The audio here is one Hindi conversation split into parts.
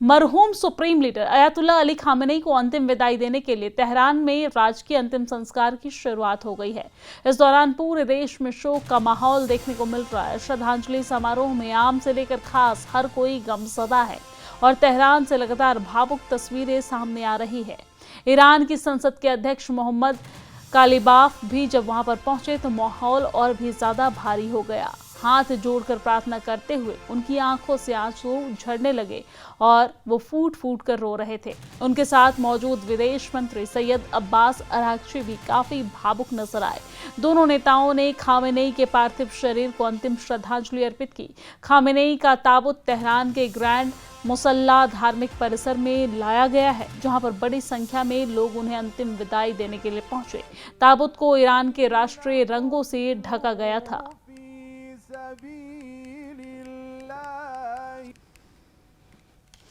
मरहूम supreme leader Ayatollah Ali Khamenei को अंतिम विदाई देने के लिए तेहरान में राजकीय अंतिम संस्कार की शुरुआत हो गई है। इस दौरान पूरे देश में शोक का माहौल देखने को मिल रहा है। श्रद्धांजलि समारोह में आम से लेकर खास हर कोई गमज़दा है और तेहरान से लगातार भावुक तस्वीरें सामने आ रही है। ईरान की संसद के अध्यक्ष मोहम्मद कालिबाफ भी जब वहां पर पहुंचे तो माहौल और भी ज्यादा भारी हो गया। हाथ जोड़कर प्रार्थना करते हुए उनकी आंखों से आंसू झड़ने लगे और वो फूट फूट कर रो रहे थे। उनके साथ मौजूद विदेश मंत्री सैयद अब्बास अरागची भी काफी भावुक नजर आए। दोनों नेताओं ने खामेनेई के पार्थिव शरीर को अंतिम श्रद्धांजलि अर्पित की। खामेनेई का ताबूत तेहरान के ग्रैंड मुसल्ला धार्मिक परिसर में लाया गया है, जहां पर बड़ी संख्या में लोग उन्हें अंतिम विदाई देने के लिए पहुंचे। ताबूत को ईरान के राष्ट्रीय रंगों से ढका गया था।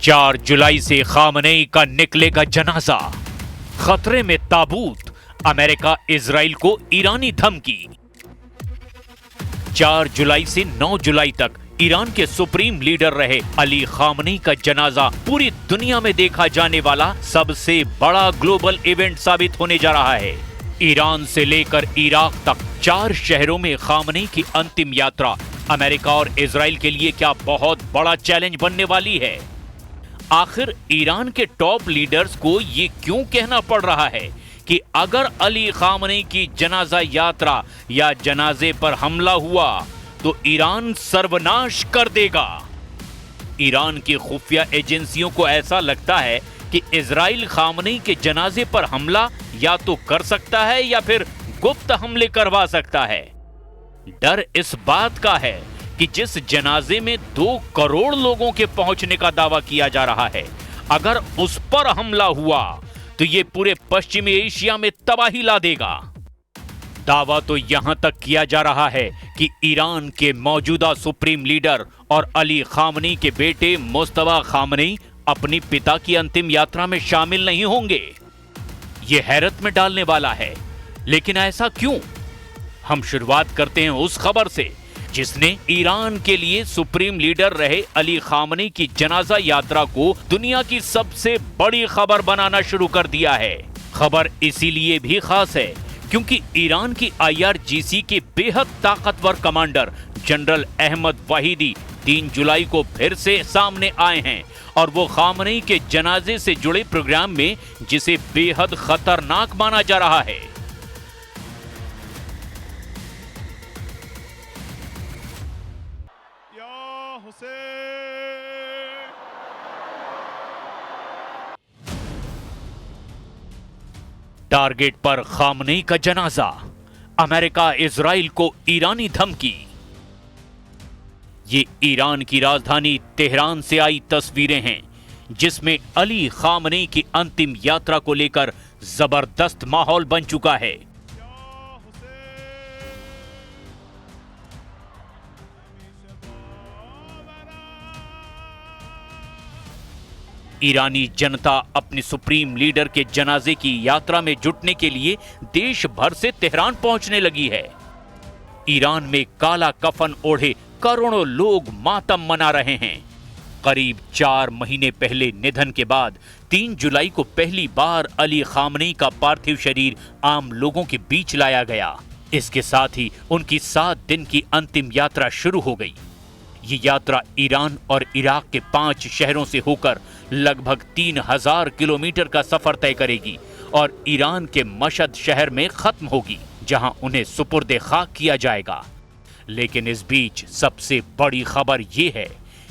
4 जुलाई से खामनेई का निकलेगा जनाजा, खतरे में ताबूत, अमेरिका इजराइल को ईरानी धमकी। 4 जुलाई से 9 जुलाई तक ईरान के सुप्रीम लीडर रहे अली खामनेई का जनाजा पूरी दुनिया में देखा जाने वाला सबसे बड़ा ग्लोबल इवेंट साबित होने जा रहा है। ईरान से लेकर इराक तक 4 शहरों में खामनेई की अंतिम यात्रा अमेरिका और इजराइल के लिए क्या बहुत बड़ा चैलेंज बनने वाली है। आखिर ईरान के टॉप लीडर्स को ये क्यों कहना पड़ रहा है कि अगर अली खामनेई की जनाजा यात्रा या जनाजे पर हमला हुआ तो ईरान सर्वनाश कर देगा। ईरान की खुफिया एजेंसियों को ऐसा लगता है कि इजराइल खामनेई के जनाजे पर हमला या तो कर सकता है या फिर गुप्त हमले करवा सकता है। डर इस बात का है कि जिस जनाजे में 2 करोड़ लोगों के पहुंचने का दावा किया जा रहा है, अगर उस पर हमला हुआ तो ये पूरे पश्चिमी एशिया में तबाही ला देगा। दावा तो यहां तक किया जा रहा है कि ईरान के मौजूदा सुप्रीम लीडर और अली खामनेई के बेटे मुस्तफा खामनेई अपनी पिता की अंतिम यात्रा में शामिल नहीं होंगे। यह हैरत में डालने वाला है, लेकिन ऐसा क्यों? हम शुरुआत करते हैं उस खबर से जिसने ईरान के लिए सुप्रीम लीडर रहे अली खामनेई की जनाजा यात्रा को दुनिया की सबसे बड़ी खबर बनाना शुरू कर दिया है। खबर इसीलिए भी खास है क्योंकि ईरान की IRGC के बेहद ताकतवर कमांडर जनरल अहमद वाहिदी 3 जुलाई को फिर से सामने आए हैं और वो खामनेई के जनाजे से जुड़े प्रोग्राम में जिसे बेहद खतरनाक माना जा रहा है। टारगेट पर खामनेई का जनाजा, अमेरिका इजराइल को ईरानी धमकी। ये ईरान की राजधानी तेहरान से आई तस्वीरें हैं जिसमें अली खामनेई की अंतिम यात्रा को लेकर जबरदस्त माहौल बन चुका है। ईरानी जनता अपने सुप्रीम लीडर के जनाजे की यात्रा में जुटने के लिए देश भर से तेहरान पहुंचने लगी है। ईरान में काला कफन ओढ़े करोड़ों लोग मातम मना रहे हैं। करीब 4 महीने पहले निधन के बाद 3 जुलाई को पहली बार अली खामनेई का पार्थिव शरीर आम लोगों के बीच लाया गया। इसके साथ ही उनकी 7 दिन की अंतिम यात्रा शुरू हो गई। ये यात्रा ईरान और इराक के 5 शहरों से होकर लगभग 3000 किलोमीटर का सफर तय करेगी और ईरान के मशहद शहर में खत्म होगी, जहां उन्हें सुपुर्दे खाक किया जाएगा। लेकिन इस बीच सबसे बड़ी खबर यह है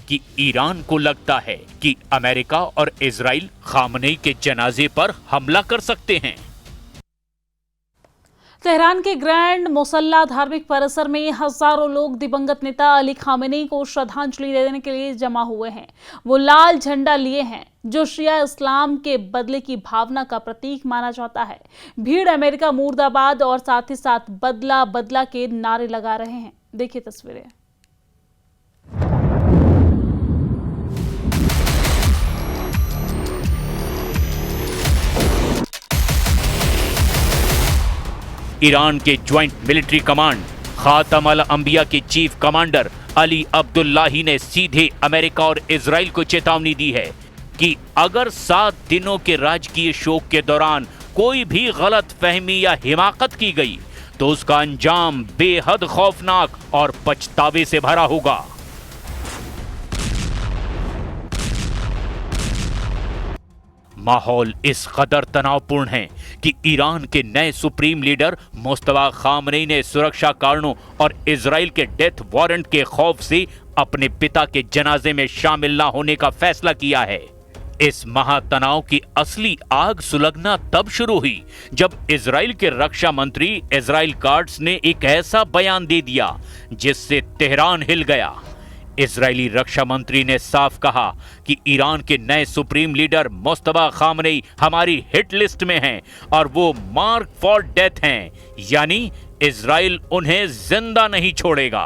कि ईरान को लगता है कि अमेरिका और इजराइल खामनेई के जनाजे पर हमला कर सकते हैं। तेहरान के ग्रैंड मुसल्ला धार्मिक परिसर में हजारों लोग दिवंगत नेता अली खामेनी को श्रद्धांजलि देने के लिए जमा हुए हैं। वो लाल झंडा लिए हैं, जो शिया इस्लाम के बदले की भावना का प्रतीक माना जाता है। भीड़ अमेरिका मुर्दाबाद और साथ ही साथ बदला बदला के नारे लगा रहे हैं। देखिए तस्वीरें। ईरान के ज्वाइंट मिलिट्री कमांड खातम अल अंबिया के चीफ कमांडर अली अब्दुल्लाही ने सीधे अमेरिका और इजराइल को चेतावनी दी है कि अगर 7 दिनों के राजकीय शोक के दौरान कोई भी गलत फहमी या हिमाकत की गई तो उसका अंजाम बेहद खौफनाक और पछतावे से भरा होगा। माहौल इस कदर तनावपूर्ण है कि ईरान के नए सुप्रीम लीडर मुस्तफा खामनेई ने सुरक्षा कारणों और इजराइल के डेथ वारंट के खौफ से अपने पिता के जनाजे में शामिल न होने का फैसला किया है। इस महातनाव की असली आग सुलगना तब शुरू हुई जब इजराइल के रक्षा मंत्री इजराइल काट्ज ने एक ऐसा बयान दे दिया जिससे तेहरान हिल गया। इजरायली रक्षा मंत्री ने साफ कहा कि ईरान के नए सुप्रीम लीडर मुस्तफा खामनेई हमारी हिट लिस्ट में हैं और वो मार्क फॉर डेथ हैं, यानी इजराइल उन्हें जिंदा नहीं छोड़ेगा।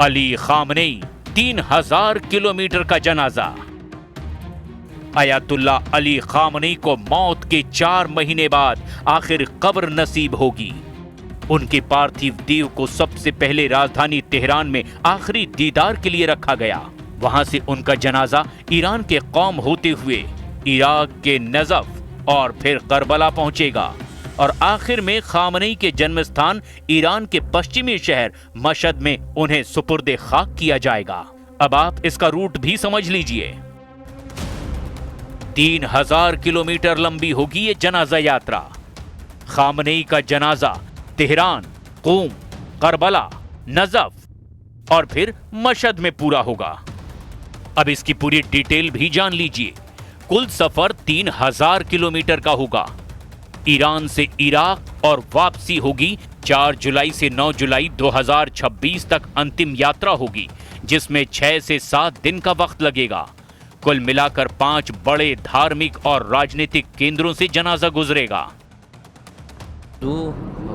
अली खामनेई 3000 किलोमीटर का जनाजा। अयातुल्ला अली खामनेई को मौत के 4 महीने बाद आखिर कब्र नसीब होगी। उनके पार्थिव देह को सबसे पहले राजधानी तेहरान में आखिरी दीदार के लिए रखा गया। वहां से उनका जनाजा ईरान के कौम होते हुए इराक के नजफ और फिर करबला पहुंचेगा और आखिर में खामनेई के जन्म स्थान ईरान के पश्चिमी शहर मशहद में उन्हें सुपुर्दे खाक किया जाएगा। अब आप इसका रूट भी समझ लीजिए। 3000 किलोमीटर लंबी होगी ये जनाजा यात्रा। खामनेई का जनाजा तेहरान, क़ूम, करबला, नजफ और फिर मशहद में पूरा होगा। अब इसकी पूरी डिटेल भी जान लीजिए। कुल सफर 3000 किलोमीटर का होगा। ईरान से इराक और वापसी होगी। 4 जुलाई से 9 जुलाई 2026 तक अंतिम यात्रा होगी, जिसमें 6 से 7 दिन का वक्त लगेगा। कुल मिलाकर 5 बड़े धार्मिक और राजनीतिक केंद्रों से जनाजा गुजरेगा।